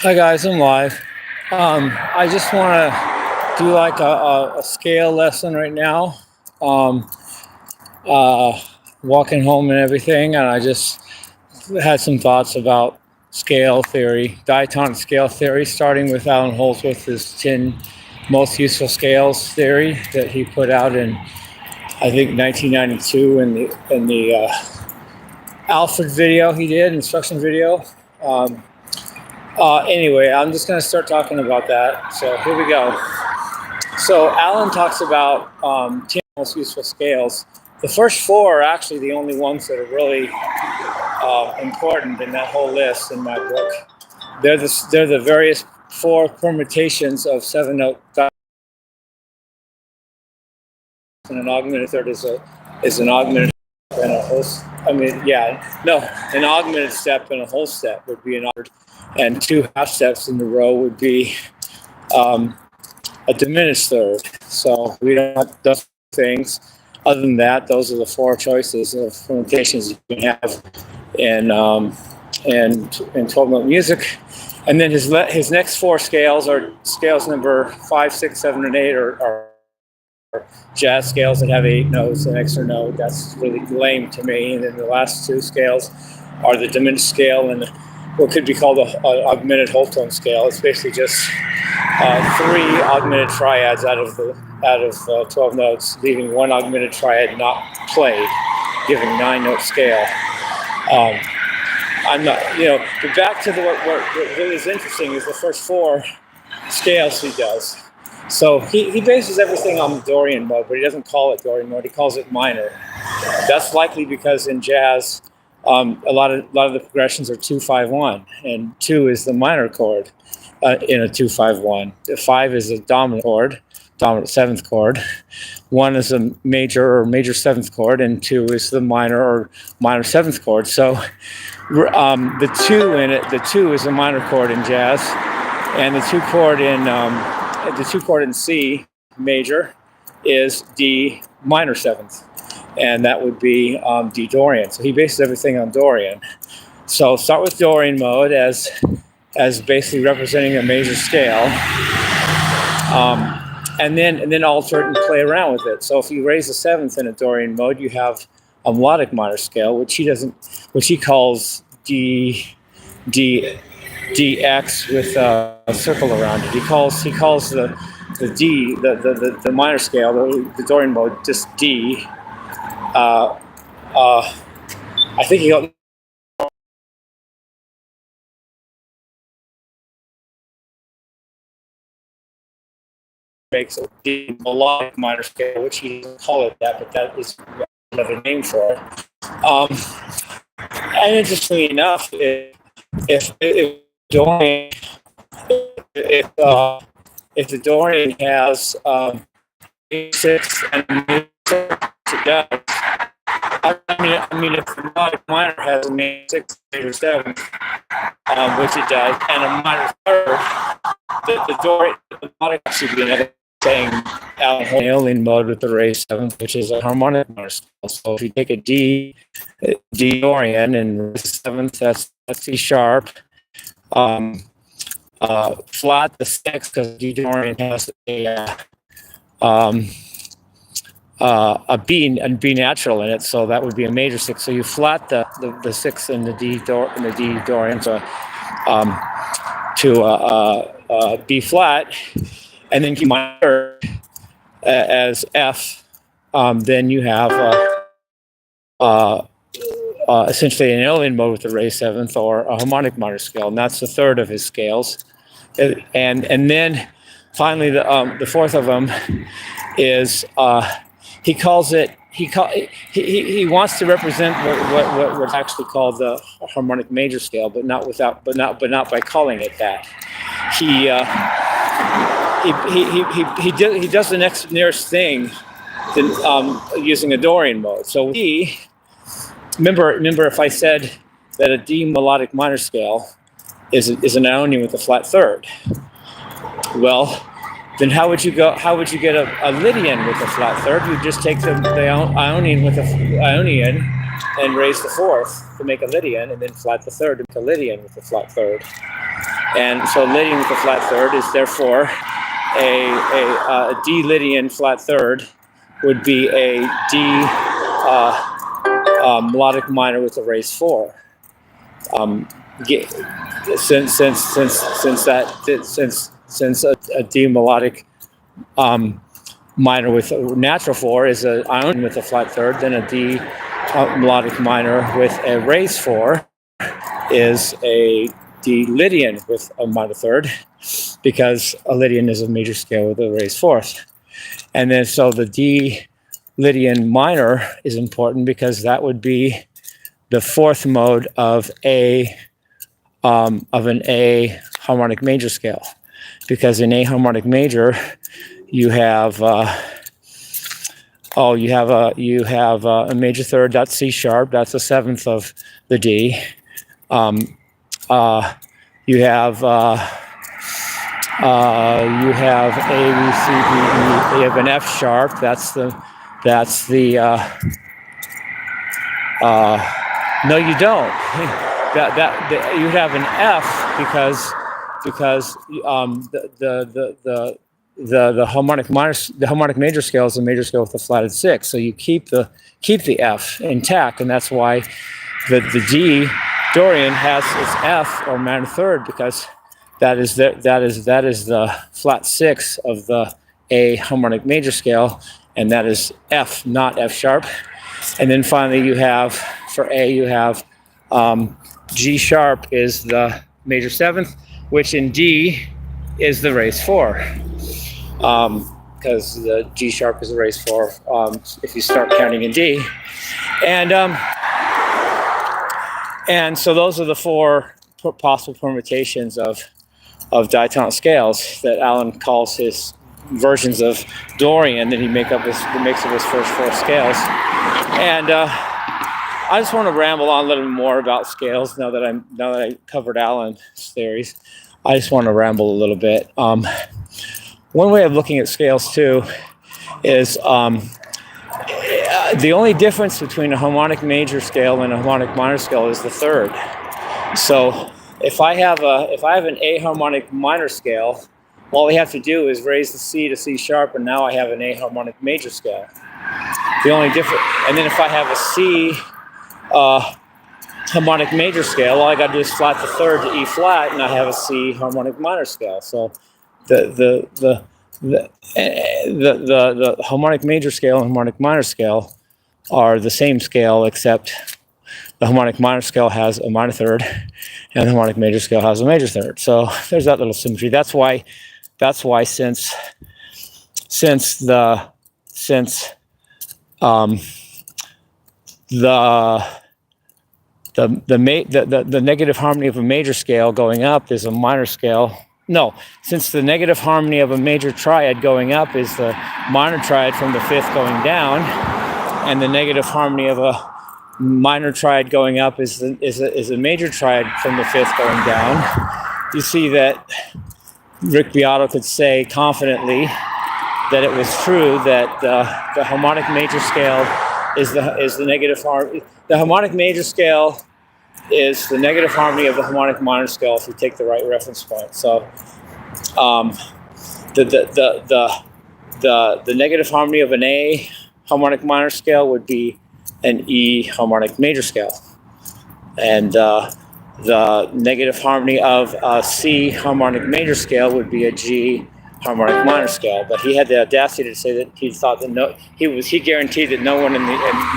Hi guys, I'm live. I just want to do like a scale lesson right now. Um, uh, Walking home and everything, and I just had some thoughts about scale theory, diatonic scale theory, starting with Alan Holdsworth's 10 most useful scales theory that he put out in, I think, 1992 in the Alfred video he did, instruction video. Um, anyway, I'm just going to start talking about that. So here we go. So Alan talks about 10 most useful scales. The first four are actually the only ones that are really important in that whole list in my book. They're the various four permutations of 7-note and an augmented third is an augmented and a whole. An augmented step and a whole step would be an augmented, and two half steps in the row would be a diminished third. So we don't have those things. Other than that, those are the four choices of permutations you can have in 12-note music. And then his next four scales are scales number 5, 6, 7, and 8 are jazz scales that have 8 notes, an extra note. That's really lame to me. And then the last two scales are the diminished scale and what could be called an augmented whole tone scale. It's basically just 3 augmented triads out of 12 notes, leaving one augmented triad not played, giving 9-note scale. I'm not, but back to what really is interesting is the first 4 scales he does. So he bases everything on Dorian mode, but he doesn't call it Dorian mode. He calls it minor. That's likely because in jazz, a lot of the progressions are 2-5-1, and 2 is the minor chord in a 2-5-1. 5 is a dominant chord, dominant 7th chord. 1 is a major or major 7th chord, and 2 is the minor or minor 7th chord. So the 2 is a minor chord in jazz, and the 2 chord in C major is D minor 7th, and that would be D Dorian. So he bases everything on Dorian. So start with Dorian mode as basically representing a major scale, and then alter it and play around with it. So if you raise a 7th in a Dorian mode, you have a melodic minor scale, which he calls DX with a circle around it. He calls the D, the minor scale, the Dorian mode, just D. I think he makes a D melodic minor scale, which he doesn't call it that, but that is another name for it. And interestingly enough, if Dorian, if the Dorian has 6 and it does. I mean, if the melodic minor has a major 6, major 7, which it does, and a minor third, the Dorian, the melodic should be another saying Alan mode with the raised 7th, which is a harmonic minor scale. So if you take a D Dorian and raise 7th, that's C sharp. Flat the 6 because D Dorian has a B natural in it, so that would be a major 6. So you flat the 6 in the D Dorian to B flat, and then keep minor as F. Then you have essentially an alien mode with the raised 7th or a harmonic minor scale, and that's the third of his scales. And then finally the fourth of them is he calls it he wants to represent what's actually called the harmonic major scale, but not by calling it that. He does the nearest thing than, using a Dorian mode. So remember if I said that a D melodic minor scale is an Ionian with a flat third. Well, then how would you get a Lydian with a flat third? You just take the Ionian with a Ionian and raise the 4th to make a Lydian, and then flat the 3rd to make a Lydian with a flat 3rd. And so Lydian with a flat third is therefore a D Lydian flat third would be a D melodic minor with a raised 4. Since a D melodic minor with a natural 4 is an ion with a flat third, then a D melodic minor with a raised 4 is a D Lydian with a minor third, because a Lydian is a major scale with a raised 4th. And then so the D Lydian minor is important because that would be the 4th mode of an A harmonic major scale. Because in A harmonic major, you have a major third. That's C sharp. That's the 7th of the D. You have A, B, C, D, E. You have an F sharp. That's the no, you don't. You have an F because the harmonic major scale is a major scale with a flatted 6. So you keep the F intact, and that's why the D Dorian has its F or minor third, because that is the flat 6 of the A harmonic major scale, and that is F, not F sharp. And then finally, you have for A, you have G sharp is the major 7th, which in D is the raised 4, because the G sharp is a raised 4 if you start counting in D, and so those are the 4 possible permutations of diatonic scales that Alan calls his versions of Dorian that he makes up his first 4 scales. And I just want to ramble on a little bit more about scales now that I covered Alan's theories. I just want to ramble a little bit. One way of looking at scales too is the only difference between a harmonic major scale and a harmonic minor scale is the third. So if I have an A harmonic minor scale, all I have to do is raise the C to C sharp, and now I have an A harmonic major scale. The only difference, and then if I have a C harmonic major scale, all I got to do is flat the third to E flat, and I have a C harmonic minor scale. So the harmonic major scale and harmonic minor scale are the same scale, except the harmonic minor scale has a minor third, and the harmonic major scale has a major third. So there's that little symmetry. That's why since the negative harmony of a major scale going up is a minor scale. No, since the negative harmony of a major triad going up is the minor triad from the 5th going down, and the negative harmony of a minor triad going up is a major triad from the 5th going down, you see that Rick Beato could say confidently that it was true that the harmonic major scale is the negative harmony. The harmonic major scale is the negative harmony of the harmonic minor scale if you take the right reference point. So the negative harmony of an A harmonic minor scale would be an E harmonic major scale, and the negative harmony of a C harmonic major scale would be a G harmonic minor scale. But he had the audacity to say that he thought that he guaranteed that no one in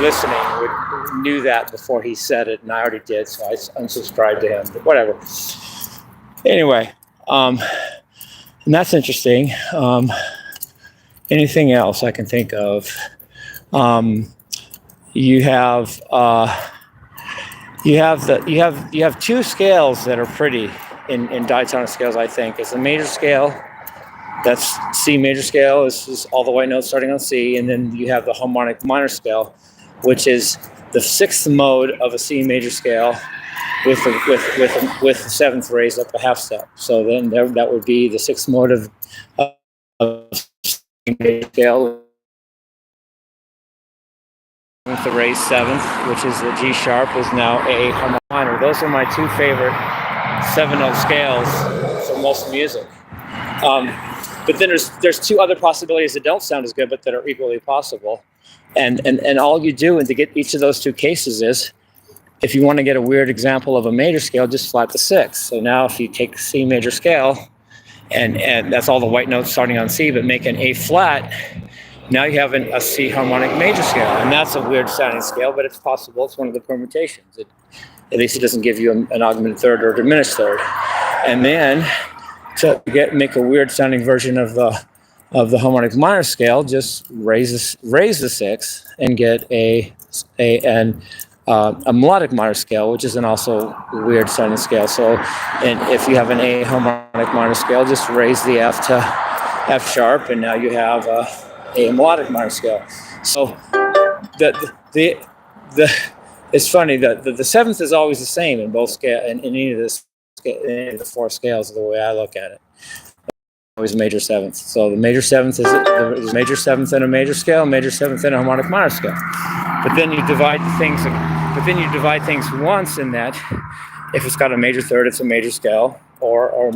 listening knew that before he said it, and I already did, so I unsubscribed to him. But whatever. Anyway, and that's interesting. Anything else I can think of? You have 2 scales that are pretty in diatonic scales, I think. It's the major scale, that's C major scale, is all the white notes starting on C, and then you have the harmonic minor scale, which is the 6th mode of a C major scale with the 7th raised up a half step. So then that would be the 6th mode of C major scale with the raised 7th, which is the G sharp, is now A harmonic minor. Those are my 2 favorite 7-note scales for most music. But then there's two other possibilities that don't sound as good, but that are equally possible. And all you do, and to get each of those two cases is, if you want to get a weird example of a major scale, just flat the 6. So now if you take C major scale, and that's all the white notes starting on C, but make an A flat, now you have a C harmonic major scale. And that's a weird sounding scale, but it's possible. It's one of the permutations. At least it doesn't give you an augmented third or a diminished third. And then to make a weird sounding version of the harmonic minor scale, just raise the 6 and get a melodic minor scale, which is an also weird sounding scale. So, and if you have an A harmonic minor scale, just raise the F to F sharp, and now you have a melodic minor scale. So it's funny that the 7th is always the same in both scale in any of the 4 scales. The way I look at it, always major 7th. So the major 7th is major 7th in a major scale, major 7th in a harmonic minor scale. But then you divide things. But then you divide things once in that if it's got a major third, it's a major scale or a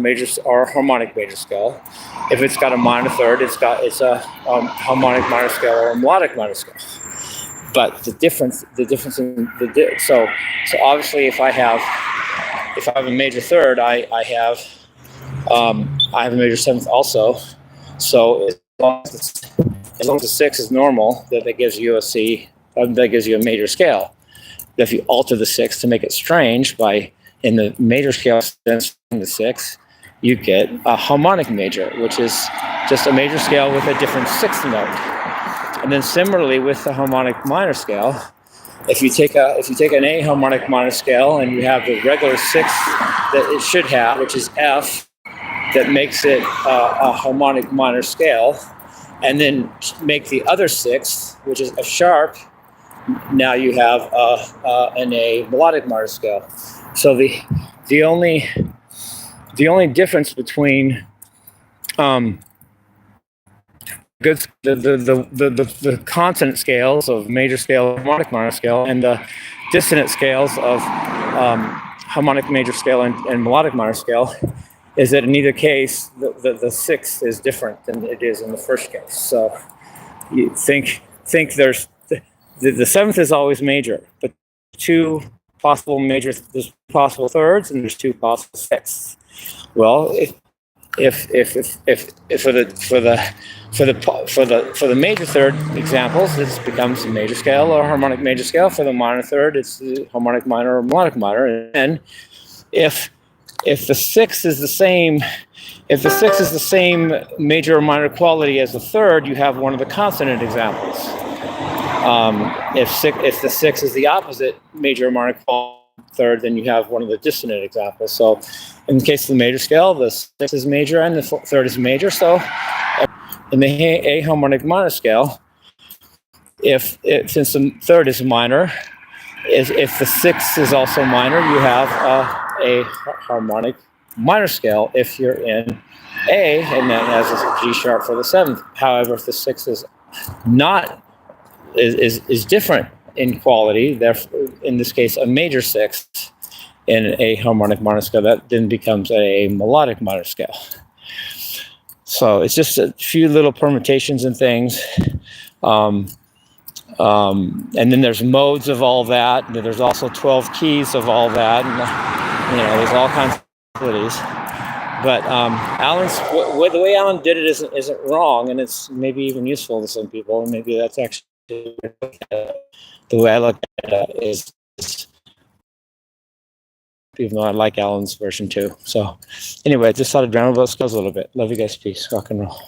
harmonic major scale. If it's got a minor third, it's a harmonic minor scale or a melodic minor scale. But so obviously if I have a major third, I have a major 7th also. So as long as the 6 is normal, that gives you a C. That gives you a major scale. If you alter the 6 to make it strange in the major scale sense in the 6, you get a harmonic major, which is just a major scale with a different 6th note. And then similarly with the harmonic minor scale, if you take an A harmonic minor scale and you have the regular 6 that it should have, which is F, that makes it a harmonic minor scale, and then make the other 6, which is F sharp, now you have an A melodic minor scale. So the only difference between the consonant scales of major scale, harmonic minor scale, and the dissonant scales of harmonic major scale and melodic minor scale is that in either case the 6th is different than it is in the first case. So you think there's the 7th is always major, but two possible majors, there's possible thirds and there's 2 possible 6ths. Well, if for the major third examples, this becomes a major scale or harmonic major scale. For the minor third, it's the harmonic minor or melodic minor. And if the 6th is the same, if the 6th is the same major or minor quality as the third, you have one of the consonant examples. If the 6 is the opposite major or minor quality third, then you have one of the dissonant examples. So in the case of the major scale, the 6 is major and the third is major. So in the A harmonic minor scale, since the third is minor, if the 6th is also minor, you have a harmonic minor scale if you're in A, and then has a G sharp for the 7th. However, if the 6th is not is different in quality, therefore in this case a major 6th in a harmonic minor scale, that then becomes a melodic minor scale. So it's just a few little permutations and things. And then there's modes of all that. There's also 12 keys of all that. And, there's all kinds of possibilities. But the way Alan did it isn't wrong, and it's maybe even useful to some people. And maybe that's actually the way I look at it is, even though I like Alan's version too. So anyway, I just thought I'd round about skills a little bit. Love you guys. Peace. Rock and roll.